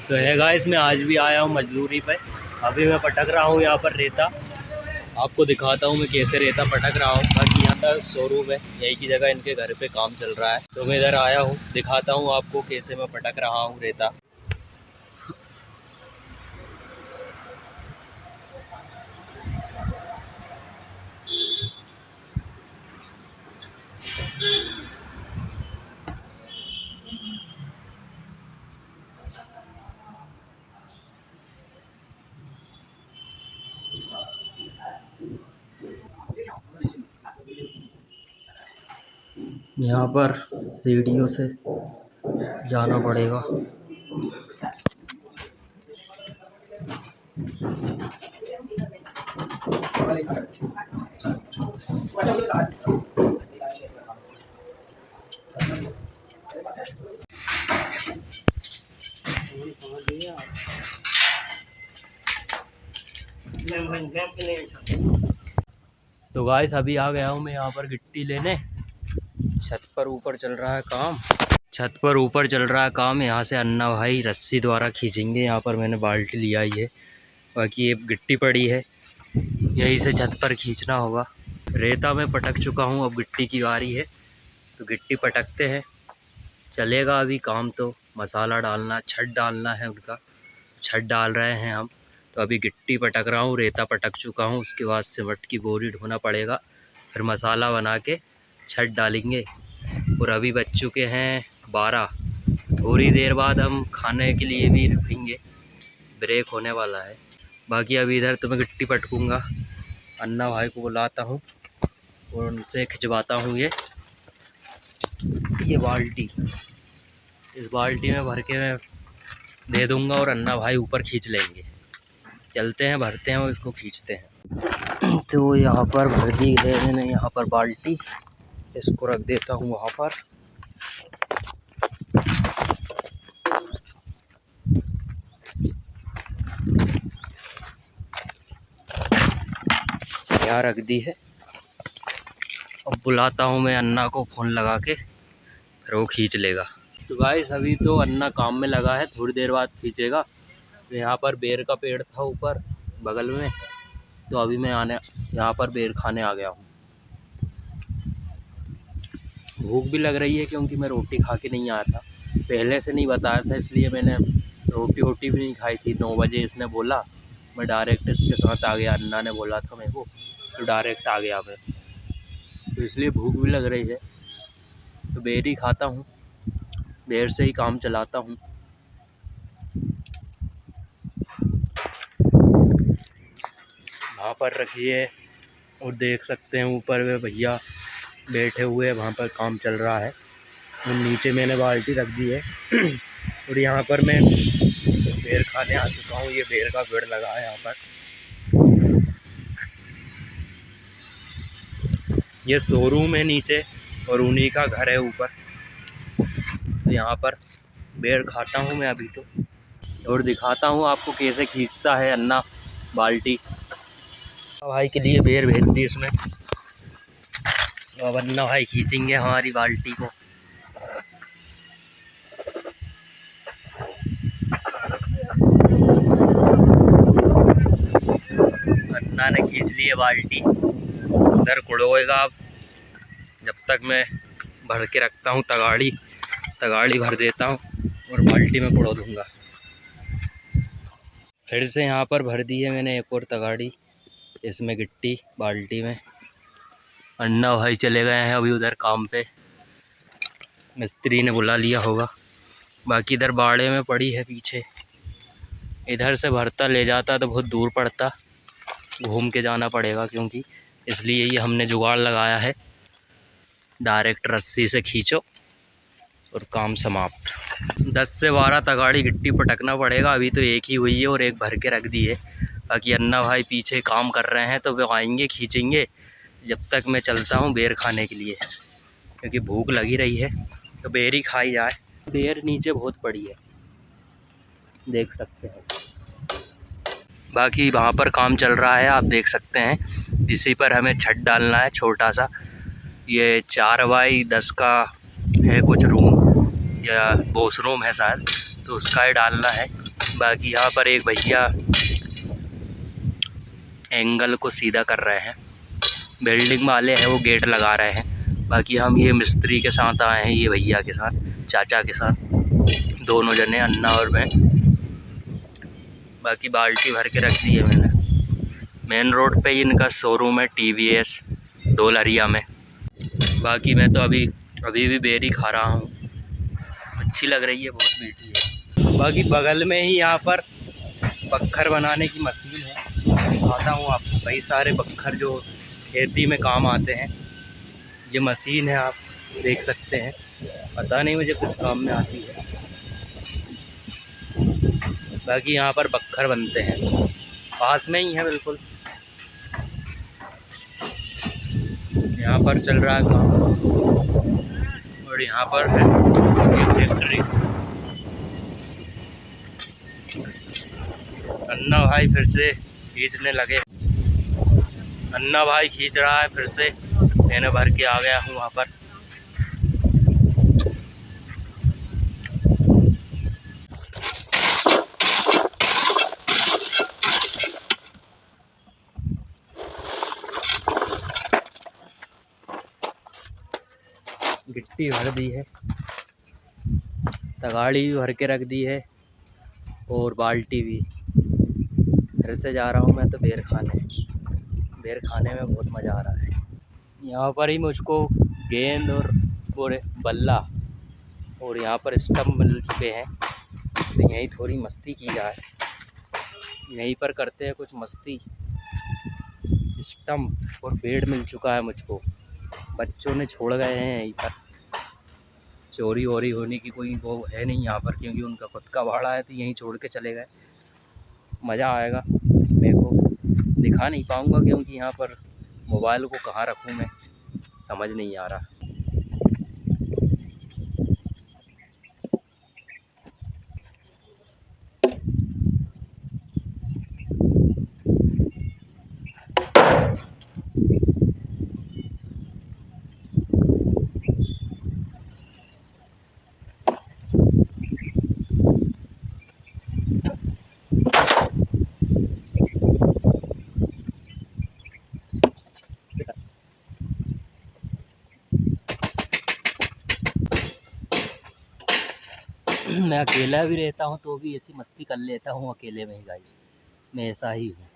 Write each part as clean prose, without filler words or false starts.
तो है गाइस, मैं आज भी आया हूँ मजदूरी पे। अभी मैं पटक रहा हूँ यहाँ पर रेता। आपको दिखाता हूँ मैं कैसे रेता पटक रहा हूँ। बाकी यहाँ का शोरूम है, यही की जगह इनके घर पे काम चल रहा है, तो मैं इधर आया हूँ, दिखाता हूँ आपको कैसे मैं पटक रहा हूँ रेता। यहाँ पर सीढ़ियों से जाना पड़ेगा। तो गाइस, अभी आ गया हूँ मैं यहाँ पर गिट्टी लेने। छत पर ऊपर चल रहा है काम। यहाँ से अन्ना भाई रस्सी द्वारा खींचेंगे। यहाँ पर मैंने बाल्टी लिया ही है, बाकी ये गिट्टी पड़ी है, यहीं से छत पर खींचना होगा। रेता में पटक चुका हूँ, अब गिट्टी की बारी है, तो गिट्टी पटकते हैं। चलेगा अभी काम। तो मसाला डालना, छत डालना है उनका, छत डाल रहे हैं हम। तो अभी गिट्टी पटक रहा हूँ, रेता पटक चुका हूँ, उसके बाद सीमेंट की बोरी ढोना पड़ेगा, फिर मसाला बना के छत डालेंगे। और अभी बज चुके हैं 12। थोड़ी देर बाद हम खाने के लिए भी रुकेंगे, ब्रेक होने वाला है। बाकी अभी इधर तो मैं गिट्टी पटकूँगा, अन्ना भाई को बुलाता हूँ और उनसे खिंचवाता हूँ ये बाल्टी। इस बाल्टी में भर के मैं दे दूँगा और अन्ना भाई ऊपर खींच लेंगे। चलते हैं, भरते हैं और इसको खींचते हैं। तो यहाँ पर भर दी है मैंने यहाँ पर बाल्टी, इसको रख देता हूँ वहाँ पर। यहाँ रख दी है। अब बुलाता हूँ मैं अन्ना को फ़ोन लगा के, फिर वो खींच लेगा। तो गाइस, अभी तो अन्ना काम में लगा है, थोड़ी देर बाद खींचेगा। तो यहाँ पर बेर का पेड़ था ऊपर बगल में, तो अभी मैं यहाँ पर बेर खाने आ गया हूँ। भूख भी लग रही है क्योंकि मैं रोटी खा के नहीं आया था, पहले से नहीं बताया था, इसलिए मैंने रोटी भी नहीं खाई थी। 9 बजे इसने बोला, मैं डायरेक्ट इसके साथ आ गया। अन्ना ने बोला था मेरे को, तो डायरेक्ट आ गया मैं, तो इसलिए भूख भी लग रही है। तो बेर ही खाता हूँ, बेर से ही काम चलाता हूँ। वहाँ पर रखिए और देख सकते हैं ऊपर वे भैया बैठे हुए हैं, वहाँ पर काम चल रहा है। और नीचे मैंने बाल्टी रख दी है। और यहाँ पर मैं बेर खाने आ चुका हूँ। ये बेर का पेड़ लगा है यहाँ पर। ये शोरूम है नीचे और उन्हीं का घर है ऊपर। तो यहाँ पर बेर खाता हूँ मैं अभी तो, और दिखाता हूँ आपको कैसे खींचता है अन्ना बाल्टी। भाई के लिए बेर भेज दी इसमें, तो अब अन्ना भाई खींचेंगे हमारी बाल्टी को। अन्ना ने खींच ली है बाल्टी, उधर कुड़ोएगा। अब जब तक मैं भर के रखता हूँ तगाड़ी भर देता हूँ और बाल्टी में कुड़ो दूँगा। फिर से यहाँ पर भर दी है मैंने एक और तगाड़ी, इसमें गिट्टी बाल्टी में। अन्ना भाई चले गए हैं अभी उधर काम पे, मिस्त्री ने बुला लिया होगा। बाकी इधर बाड़े में पड़ी है पीछे, इधर से भरता ले जाता तो बहुत दूर पड़ता, घूम के जाना पड़ेगा, क्योंकि इसलिए ये हमने जुगाड़ लगाया है, डायरेक्ट रस्सी से खींचो और काम समाप्त। 10 से 12 तगाड़ी गिट्टी पटकना पड़ेगा। अभी तो एक ही हुई है और एक भर के रख दी है। बाकी अन्ना भाई पीछे काम कर रहे हैं, तो वे आएंगे खींचेंगे। जब तक मैं चलता हूँ बेर खाने के लिए, क्योंकि भूख लगी रही है, तो बेर ही खाई जाए। बेर नीचे बहुत पड़ी है, देख सकते हैं। बाकी वहाँ पर काम चल रहा है, आप देख सकते हैं। इसी पर हमें छत डालना है, छोटा सा, ये 4 बाई 10 का है कुछ रूम, या वॉशरूम है शायद, तो उसका ही डालना है। बाकी यहाँ पर एक भैया एंगल को सीधा कर रहे हैं, बिल्डिंग वाले हैं वो गेट लगा रहे हैं। बाकी हम ये मिस्त्री के साथ आए हैं, ये भैया के साथ, चाचा के साथ, दोनों जने अन्ना और मैं। बाकी बाल्टी भर के रख दी है मैंने। मेन रोड पे ही इनका शोरूम है TVS डोलरिया में। बाकी मैं तो अभी भी बेरी खा रहा हूँ, अच्छी लग रही है, बहुत मीठी है। बाकी बगल में ही यहाँ पर बक्खर बनाने की मशीन है, दिखाता हूँ आपको। कई सारे बक्खर जो खेती में काम आते हैं, ये मशीन है, आप देख सकते हैं। पता नहीं मुझे किस काम में आती है। बाकी यहाँ पर बक्खर बनते हैं, पास में ही है बिल्कुल। यहाँ पर चल रहा है काम और यहाँ पर है ये फैक्ट्री। अन्ना भाई फिर से खींचने लगे, अन्ना भाई खींच रहा है फिर से। मैंने भर के आ गया हूँ वहाँ पर। गिट्टी भर दी है, तगाड़ी भी भर के रख दी है और बाल्टी भी। फिर से जा रहा हूँ मैं तो बेर खाने में बहुत मज़ा आ रहा है। यहाँ पर ही मुझको गेंद और बल्ला और यहाँ पर स्टम्प मिल चुके हैं, तो यहीं थोड़ी मस्ती की जाए, यहीं पर करते हैं कुछ मस्ती। स्टम्प और बेड मिल चुका है मुझको, बच्चों ने छोड़ गए हैं यहीं पर। चोरी वोरी होने की कोई वो है नहीं यहाँ पर, क्योंकि उनका खुद का भाड़ा है, तो यहीं छोड़ के चले गए। मज़ा आएगा। मेरे को दिखा नहीं पाऊँगा क्योंकि यहाँ पर मोबाइल को कहाँ रखूँ मैं, समझ नहीं आ रहा। मैं अकेला भी रहता हूँ तो भी ऐसी मस्ती कर लेता हूँ अकेले में ही गाइस, मैं ऐसा ही हूँ।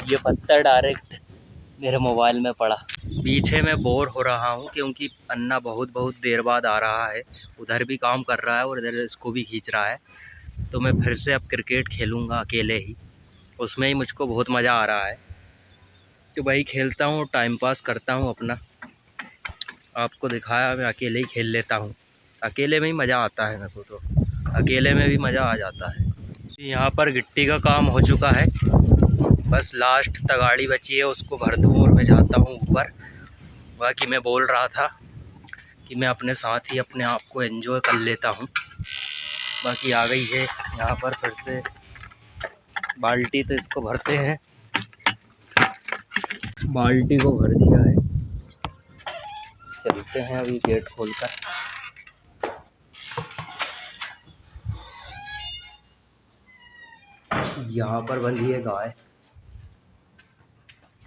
ये पत्थर डायरेक्ट मेरे मोबाइल में पड़ा। पीछे मैं बोर हो रहा हूँ क्योंकि अन्ना बहुत देर बाद आ रहा है, उधर भी काम कर रहा है और इधर इसको भी खींच रहा है। तो मैं फिर से अब क्रिकेट खेलूँगा अकेले ही, उसमें ही मुझको बहुत मज़ा आ रहा है। तो भाई खेलता हूँ, टाइम पास करता हूँ अपना। आपको दिखाया मैं अकेले ही खेल लेता हूँ, अकेले में ही मज़ा आता है मेरे को, तो अकेले में भी मज़ा आ जाता है। यहाँ पर गिट्टी का काम हो चुका है, बस लास्ट तगाड़ी बची है, उसको भर दूँ और मैं जाता हूँ ऊपर। बाकी मैं बोल रहा था कि मैं अपने साथ ही अपने आप को एंजॉय कर लेता हूँ। बाकी आ गई है यहाँ पर फिर से बाल्टी, तो इसको भरते हैं। बाल्टी को भर दिया है, चलते हैं अभी गेट खोलकर। यहाँ पर बंधी है गाय,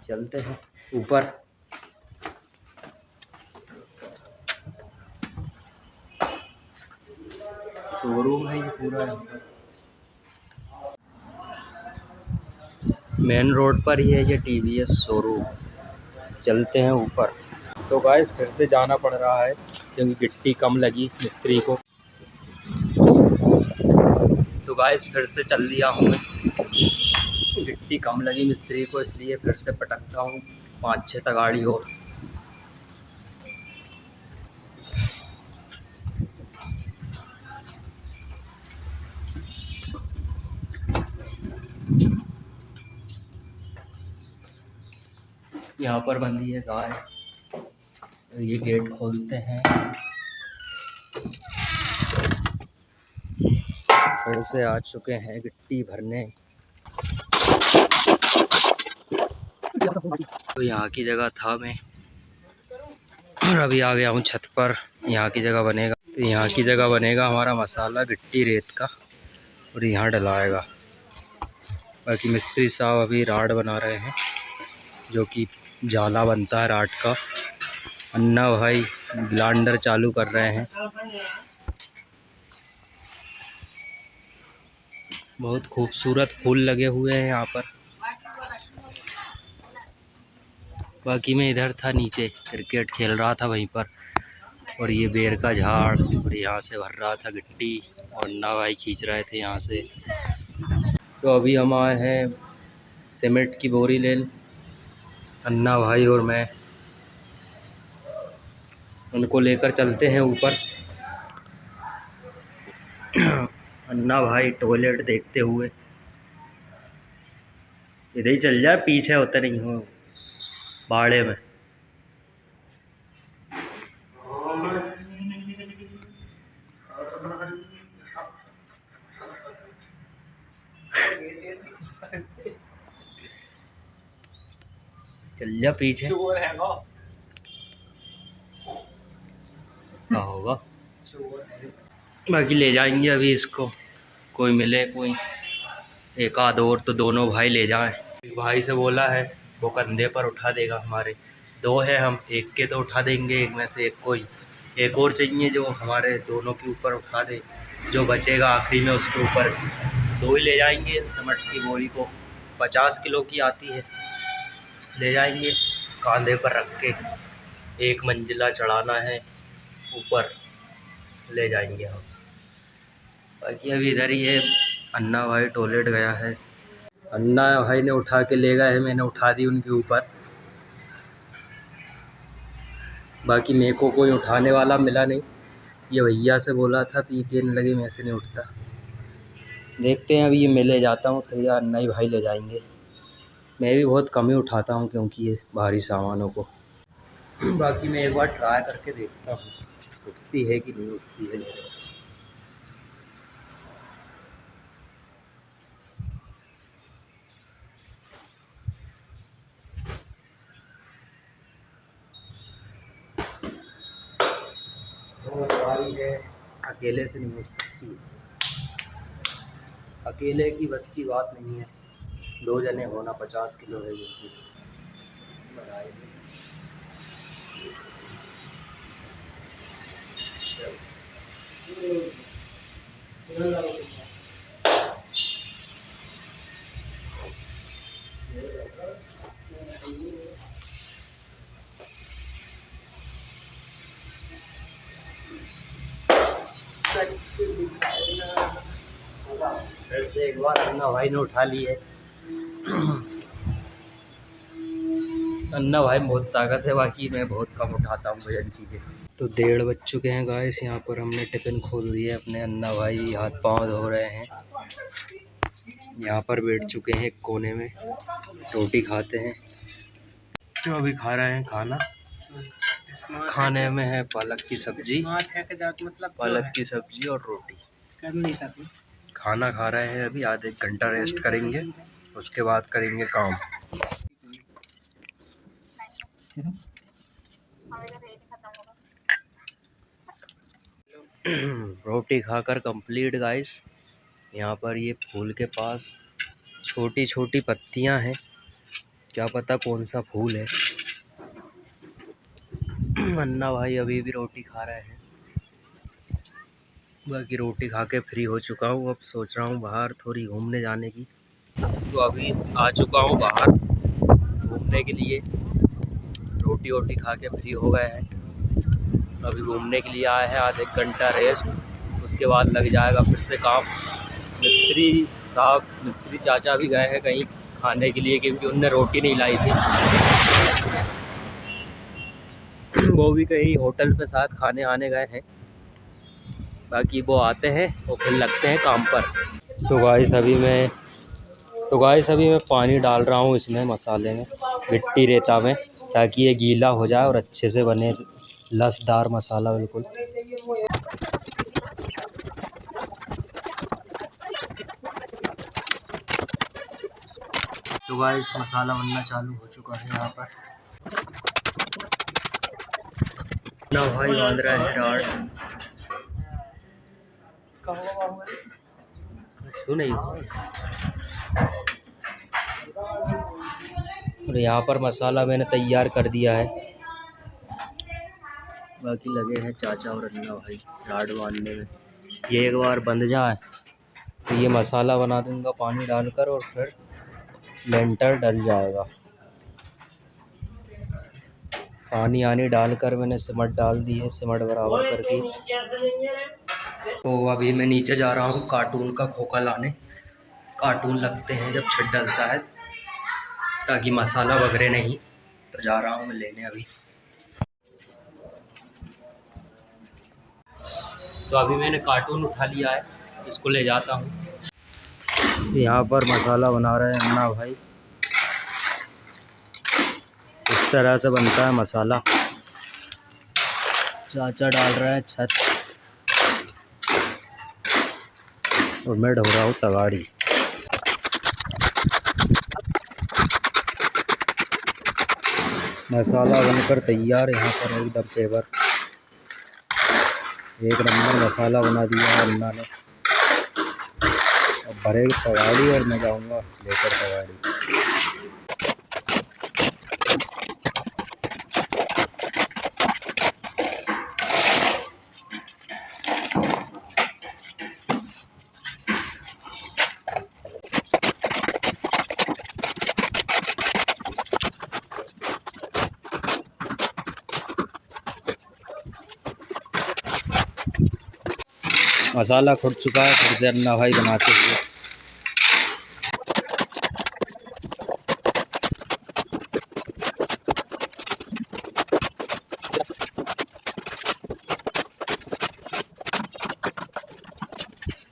चलते हैं ऊपर। शोरूम है ये पूरा, मेन रोड पर ही है ये TVS शोरूम। चलते हैं ऊपर। तो गाइस फिर से जाना पड़ रहा है क्योंकि गिट्टी कम लगी मिस्त्री को। तो गाइस फिर से चल दिया हूँ मैं, गिट्टी कम लगी मिस्त्री को, इसलिए फिर से पटकता हूँ 5-6 तगाड़ी और। यहाँ पर बंधी है गाय, ये गेट खोलते हैं, फिर से आ चुके हैं गिट्टी भरने। तो यहाँ की जगह था मैं, और अभी आ गया हूँ छत पर। यहाँ की जगह बनेगा, तो यहाँ की जगह बनेगा हमारा मसाला गिट्टी रेत का, और यहाँ डलाएगा। बाकी मिस्त्री साहब अभी राड बना रहे हैं, जो कि जाला बनता है राड का। अन्ना भाई ग्लाइंडर चालू कर रहे हैं। बहुत खूबसूरत फूल लगे हुए हैं यहाँ पर। बाकी मैं इधर था नीचे, क्रिकेट खेल रहा था वहीं पर, और ये बेर का झाड़, और यहाँ से भर रहा था गिट्टी, और अन्ना भाई खींच रहे थे यहाँ से। तो अभी हम आए हैं सीमेंट की बोरी लेन, अन्ना भाई और मैं। उनको लेकर चलते हैं ऊपर। अन्ना भाई टॉयलेट देखते हुए, इधर ही चल जाए, पीछे होते नहीं हो बाड़े में। चल जा पीछे, क्या होगा। बाकी ले जाएंगे अभी इसको, कोई मिले, कोई एक आध और तो दोनों भाई ले जाएं। भाई से बोला है वो कंधे पर उठा देगा हमारे। दो है हम, एक के तो उठा देंगे, एक में से एक कोई एक और चाहिए जो हमारे दोनों के ऊपर उठा दे। जो बचेगा आखिरी में उसके ऊपर दो ही ले जाएंगे। सीमेंट की बोरी को 50 किलो की आती है, ले जाएंगे कंधे पर रख के। एक मंजिला चढ़ाना है ऊपर, ले जाएंगे हम। बाकी अभी इधर ही है, अन्ना भाई टॉयलेट गया है। अन्ना भाई ने उठा के ले गए हैं, मैंने उठा दी उनके ऊपर। बाकी मेरे को कोई उठाने वाला मिला नहीं। ये भैया से बोला था तो ये कहने लगे मैं से नहीं उठता। देखते हैं अभी ये मैं ले जाता हूँ तो या अन्ना ही भाई ले जाएंगे। मैं भी बहुत कम ही उठाता हूँ क्योंकि ये भारी सामानों को। बाकी मैं एक बार ट्राई करके देखता हूँ उठती है कि नहीं उठती है मेरे से। बहुत भारी है, अकेले से नहीं उठ सकती, अकेले की बस की बात नहीं है। दो जने होना, 50 किलो है ये। फिर से एक बार अन्ना भाई ने उठा ली है। अन्ना भाई में बहुत ताकत है, बाकी मैं बहुत कम उठाता हूँ वजन चीज़ें। तो 1:30 बज चुके हैं गाइस। यहाँ पर हमने टिफ़िन खोल दिए अपने। अन्ना भाई हाथ पाँव धो रहे हैं, यहाँ पर बैठ चुके हैं एक कोने में, रोटी खाते हैं। तो अभी खा रहे हैं खाना। खाने में है पालक की सब्जी, पालक की सब्जी और रोटी। खाना खा रहे हैं अभी, आधे एक घंटा रेस्ट करेंगे, उसके बाद करेंगे काम। रोटी खाकर कंप्लीट गाइस। यहाँ पर ये फूल के पास छोटी छोटी पत्तियाँ हैं, क्या पता कौन सा फूल है। अन्ना भाई अभी भी रोटी खा रहे हैं। बाकी रोटी खा के फ्री हो चुका हूँ, अब सोच रहा हूँ बाहर थोड़ी घूमने जाने की। तो अभी आ चुका हूँ बाहर घूमने के लिए। रोटी वोटी खा के फ्री हो गए हैं, अभी घूमने के लिए आए हैं। आधे घंटा रेस्ट, उसके बाद लग जाएगा फिर से काम। मिस्त्री साहब, मिस्त्री चाचा भी गए हैं कहीं खाने के लिए, क्योंकि उनने रोटी नहीं लाई थी। वो भी कहीं होटल पे साथ खाने आने गए हैं। बाकी वो आते हैं और फिर लगते हैं काम पर। तो गाइस अभी मैं पानी डाल रहा हूँ इसमें, मसाले में, मिट्टी रेता में। ताकि ये गीला हो जाए और अच्छे से बने, लसदार मसाला बिल्कुल। तो गाइस मसाला बनना चालू हो चुका है यहाँ पर। ना भाई बांध रहा है राड। नहीं, और यहाँ पर मसाला मैंने तैयार कर दिया है। बाकी लगे हैं चाचा और अन्ना भाई राड बांधने में। ये एक बार बंध जाए तो ये मसाला बना दूंगा पानी डालकर, और फिर लेंटर डल जाएगा। पानी आनी डालकर मैंने सिमट डाल दी है, सिमट बराबर करके। तो अभी मैं नीचे जा रहा हूँ कार्टून का खोखा लाने। कार्टून लगते हैं जब छत डलता है, ताकि मसाला वगैरह नहीं। तो जा रहा हूँ मैं लेने अभी। तो अभी मैंने कार्टून उठा लिया है, इसको ले जाता हूँ। यहाँ पर मसाला बना रहे हैं अन्ना भाई। इस तरह से बनता है मसाला। चाचा डाल रहा है छत और मैं ढो रहा हूँ तगाड़ी। मसाला बनकर तैयार यहाँ पर एकदम पेवर। एक नंबर मसाला बना दिया है अन्ना ने। अब भरेगी तगाड़ी और मैं जाऊँगा लेकर तगाड़ी। मसाला खुद चुका है, फिर से अन्ना भाई बनाते हुए।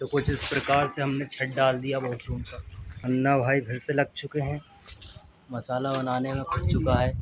तो कुछ इस प्रकार से हमने छत डाल दिया वॉशरूम का। अन्ना भाई फिर से लग चुके हैं, मसाला बनाने में खुद चुका है।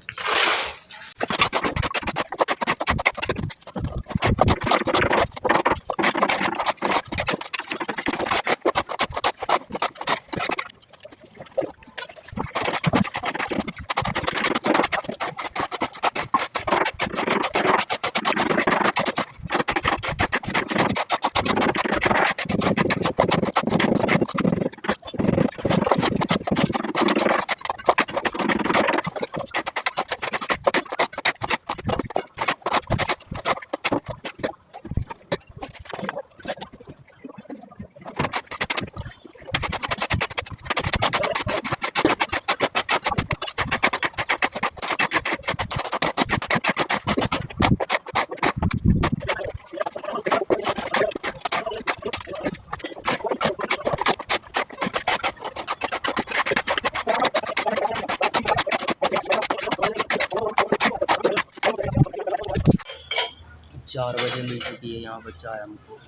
चार बजे मिल चुकी है यहाँ पर चाय हमको।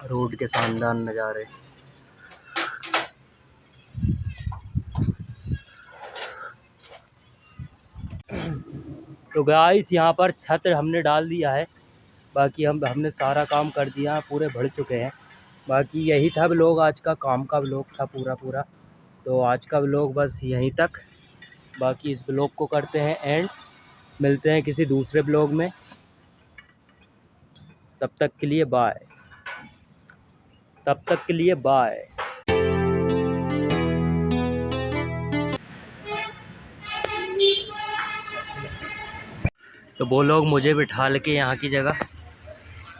रोड के शानदार नज़ारे। तो गाइस यहाँ पर छत हमने डाल दिया है। बाकी हमने सारा काम कर दिया, पूरे भर चुके हैं। बाकी यही था व्लॉग, आज का काम का व्लॉग था पूरा। तो आज का व्लॉग बस यहीं तक। बाकी इस व्लॉग को करते हैं एंड, मिलते हैं किसी दूसरे व्लॉग में। तब तक के लिए बाय। तो वो लोग मुझे बिठा के यहाँ की जगह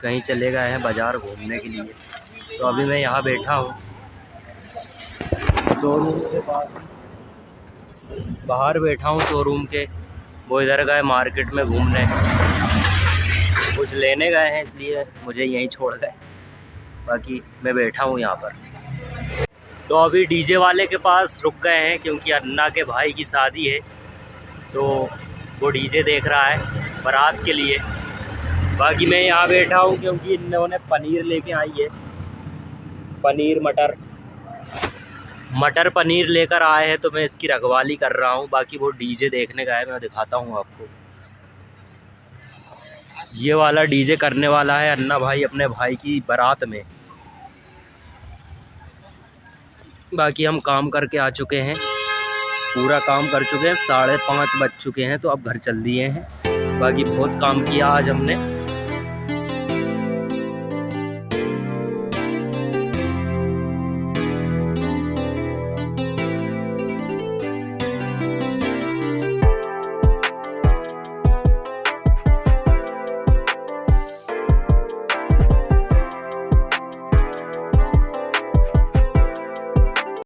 कहीं चले गए हैं बाज़ार घूमने के लिए। तो अभी मैं यहाँ बैठा हूँ शोरूम के पास, बाहर बैठा हूँ शोरूम के। वो इधर गए मार्केट में घूमने, कुछ लेने गए हैं, इसलिए मुझे यहीं छोड़ गए। बाकी मैं बैठा हूँ यहाँ पर। तो अभी डीजे वाले के पास रुक गए हैं, क्योंकि अन्ना के भाई की शादी है। तो वो डीजे देख रहा है बारात के लिए। बाकी मैं यहाँ बैठा हूँ क्योंकि इन्होंने पनीर लेके आई है, पनीर मटर। मटर पनीर लेकर आए हैं तो मैं इसकी रखवाली कर रहा हूँ। बाकी वो डीजे देखने का है, मैं दिखाता हूँ आपको। ये वाला डीजे करने वाला है अन्ना भाई अपने भाई की बारात में। बाकी हम काम करके आ चुके हैं, पूरा काम कर चुके हैं, 5:30 बज चुके हैं, तो अब घर चल दिए हैं। बाकी बहुत काम किया आज हमने।